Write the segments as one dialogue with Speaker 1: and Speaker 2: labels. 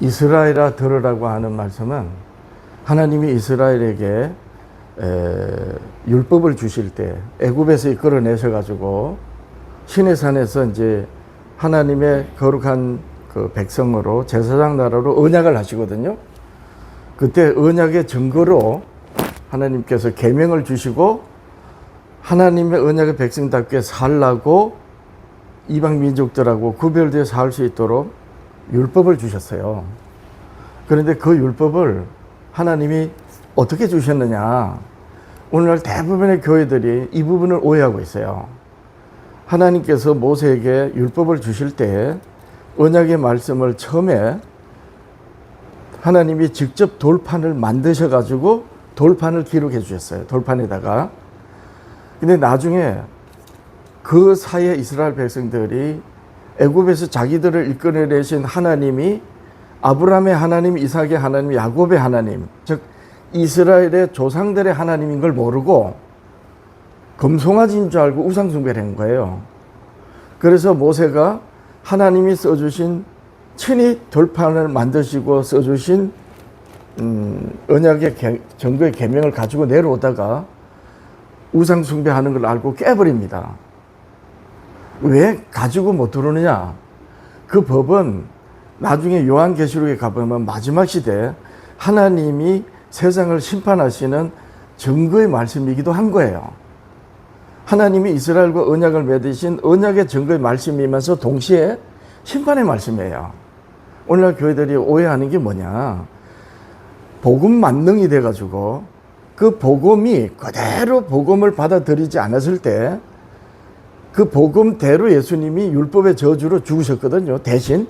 Speaker 1: 이스라엘아 들으라고 하는 말씀은 하나님이 이스라엘에게 율법을 주실 때 애굽에서 이끌어내셔 가지고 시내산에서 이제 하나님의 거룩한 그 백성으로 제사장 나라로 언약을 하시거든요. 그때 언약의 증거로 하나님께서 계명을 주시고 하나님의 언약의 백성답게 살라고 이방 민족들하고 구별되어 살 수 있도록 율법을 주셨어요. 그런데 그 율법을 하나님이 어떻게 주셨느냐? 오늘날 대부분의 교회들이 이 부분을 오해하고 있어요. 하나님께서 모세에게 율법을 주실 때 언약의 말씀을 처음에 하나님이 직접 돌판을 만드셔 가지고 돌판을 기록해 주셨어요. 돌판에다가. 근데 나중에 그 사이에 이스라엘 백성들이 애굽에서 자기들을 이끌어내신 하나님이 아브라함의 하나님, 이삭의 하나님, 야곱의 하나님, 즉 이스라엘의 조상들의 하나님인 걸 모르고 금송아지인 줄 알고 우상 숭배를 한 거예요. 그래서 모세가 하나님이 써주신 친히 돌판을 만드시고 써주신 언약의 정거의 계명을 가지고 내려오다가 우상 숭배하는 걸 알고 깨버립니다. 왜 가지고 못 들어오느냐? 그 법은 나중에 요한계시록에 가보면 마지막 시대에 하나님이 세상을 심판하시는 증거의 말씀이기도 한 거예요. 하나님이 이스라엘과 언약을 맺으신 언약의 증거의 말씀이면서 동시에 심판의 말씀이에요. 오늘날 교회들이 오해하는 게 뭐냐? 복음 만능이 돼가지고 그 복음이 그대로 복음을 받아들이지 않았을 때 그 복음대로 예수님이 율법의 저주로 죽으셨거든요. 대신.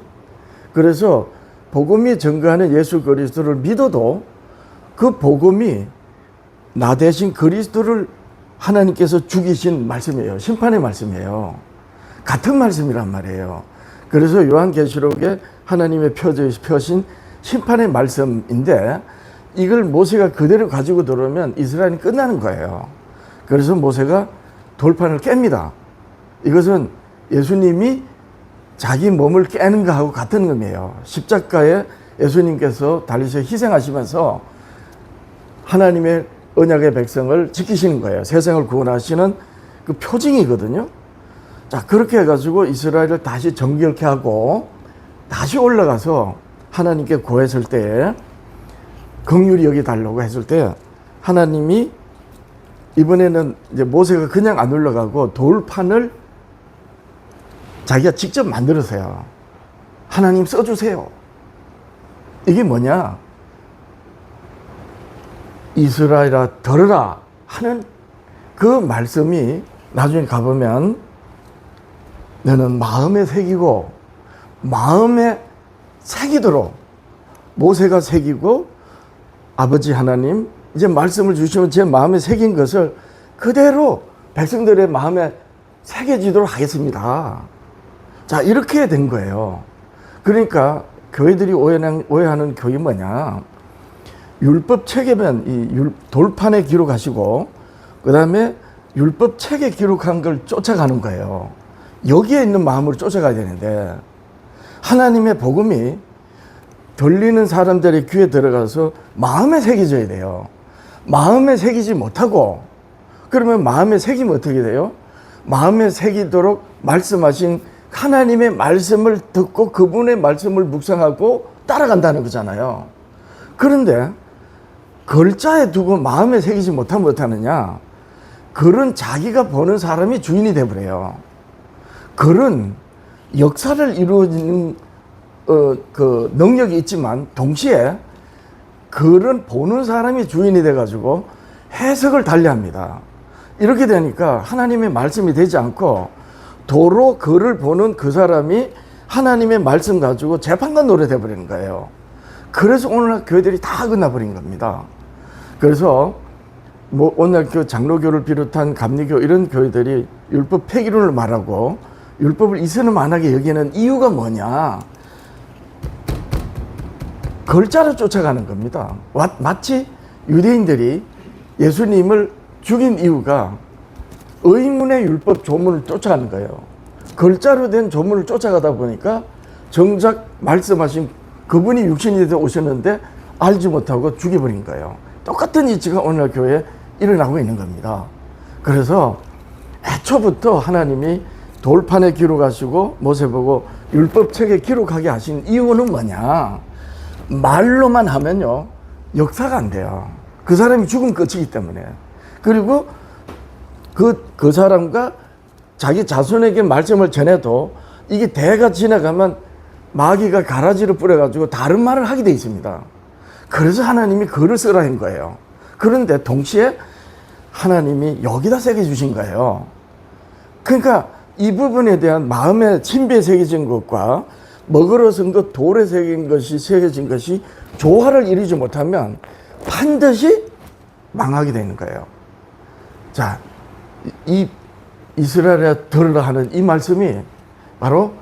Speaker 1: 그래서 복음이 증거하는 예수 그리스도를 믿어도 그 복음이 나 대신 그리스도를 하나님께서 죽이신 말씀이에요. 심판의 말씀이에요. 같은 말씀이란 말이에요. 그래서 요한계시록에 하나님의 펴신 심판의 말씀인데 이걸 모세가 그대로 가지고 들어오면 이스라엘이 끝나는 거예요. 그래서 모세가 돌판을 깹니다. 이것은 예수님이 자기 몸을 깨는 거하고 같은 의미예요. 십자가에 예수님께서 달리셔 희생하시면서 하나님의 언약의 백성을 지키시는 거예요. 세상을 구원하시는 그 표징이거든요. 자, 그렇게 해가지고 이스라엘을 다시 정결케 하고 다시 올라가서 하나님께 구했을 때 긍휼히 여기달라고 했을 때 하나님이 이번에는 이제 모세가 그냥 안 올라가고 돌판을 자기가 직접 만들었어요. 하나님 써주세요. 이게 뭐냐? 이스라엘아 들으라 하는 그 말씀이 나중에 가보면 너는 마음에 새기고 마음에 새기도록 모세가 새기고 아버지 하나님 이제 말씀을 주시면 제 마음에 새긴 것을 그대로 백성들의 마음에 새겨지도록 하겠습니다. 자, 이렇게 된 거예요. 그러니까 교회들이 오해하는 교회 뭐냐? 율법 책에면 이 돌판에 기록하시고 그 다음에 율법 책에 기록한 걸 쫓아가는 거예요. 여기에 있는 마음으로 쫓아가야 되는데 하나님의 복음이 들리는 사람들의 귀에 들어가서 마음에 새겨져야 돼요. 마음에 새기지 못하고 그러면 마음에 새기면 어떻게 돼요? 마음에 새기도록 말씀하신 하나님의 말씀을 듣고 그분의 말씀을 묵상하고 따라간다는 거잖아요. 그런데 글자에 두고 마음에 새기지 못하면 어떡하느냐? 글은 자기가 보는 사람이 주인이 되버려요. 글은 역사를 이루어지는 그 능력이 있지만 동시에 글은 보는 사람이 주인이 돼가지고 해석을 달리합니다. 이렇게 되니까 하나님의 말씀이 되지 않고 도로 글을 보는 그 사람이 하나님의 말씀 가지고 재판관 노릇 해버리는 거예요. 그래서 오늘날 교회들이 다 끝나버린 겁니다. 그래서 뭐 오늘 그 장로교를 비롯한 감리교 이런 교회들이 율법 폐기론을 말하고 율법을 이스는 안 하게 여기는 이유가 뭐냐? 글자를 쫓아가는 겁니다. 마치 유대인들이 예수님을 죽인 이유가 의문의 율법 조문을 쫓아가는 거예요. 글자로 된 조문을 쫓아가다 보니까 정작 말씀하신 그분이 육신이 돼서 오셨는데 알지 못하고 죽여버린 거예요. 똑같은 이치가 오늘 교회에 일어나고 있는 겁니다. 그래서 애초부터 하나님이 돌판에 기록하시고 모세 보고 율법책에 기록하게 하신 이유는 뭐냐? 말로만 하면요 역사가 안 돼요. 그 사람이 죽으면 끝이기 때문에. 그리고 그 사람과 자기 자손에게 말씀을 전해도 이게 대가 지나가면 마귀가 가라지를 뿌려가지고 다른 말을 하게 돼 있습니다. 그래서 하나님이 글을 쓰라 한 거예요. 그런데 동시에 하나님이 여기다 새겨주신 거예요. 그러니까 이 부분에 대한 마음의 침배에 새겨진 것과 먹으러 쓴 것, 돌에 새겨진 것이 조화를 이루지 못하면 반드시 망하게 되는 거예요. 자, 이 이스라엘에 들으라 하는 이 말씀이 바로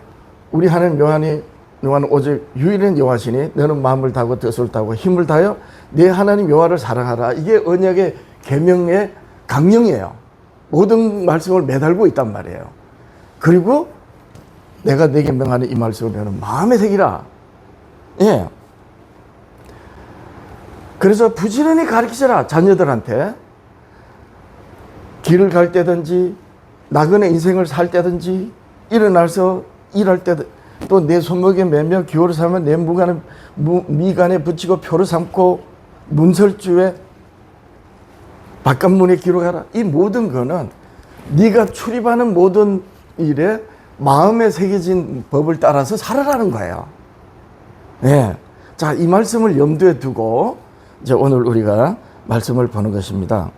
Speaker 1: 우리 하나님 여호와는 오직 유일한 여호와시니 너는 마음을 다하고 뜻을 다하고 힘을 다하여 내 하나님 여호와를 사랑하라. 이게 언약의 계명의 강령이에요. 모든 말씀을 매달고 있단 말이에요. 그리고 내가 내게 명하는 이 말씀을 너는 마음에 새기라. 예. 그래서 부지런히 가르치라. 자녀들한테 길을 갈 때든지 나그네 인생을 살 때든지 일어나서 일할 때 또 내 손목에 매며 기호를 삼으면 내 미간에 붙이고 표를 삼고 문설주에 바깥문에 기록하라. 이 모든 거는 네가 출입하는 모든 일에 마음에 새겨진 법을 따라서 살아라는 거예요. 네. 자, 이 말씀을 염두에 두고 이제 오늘 우리가 말씀을 보는 것입니다.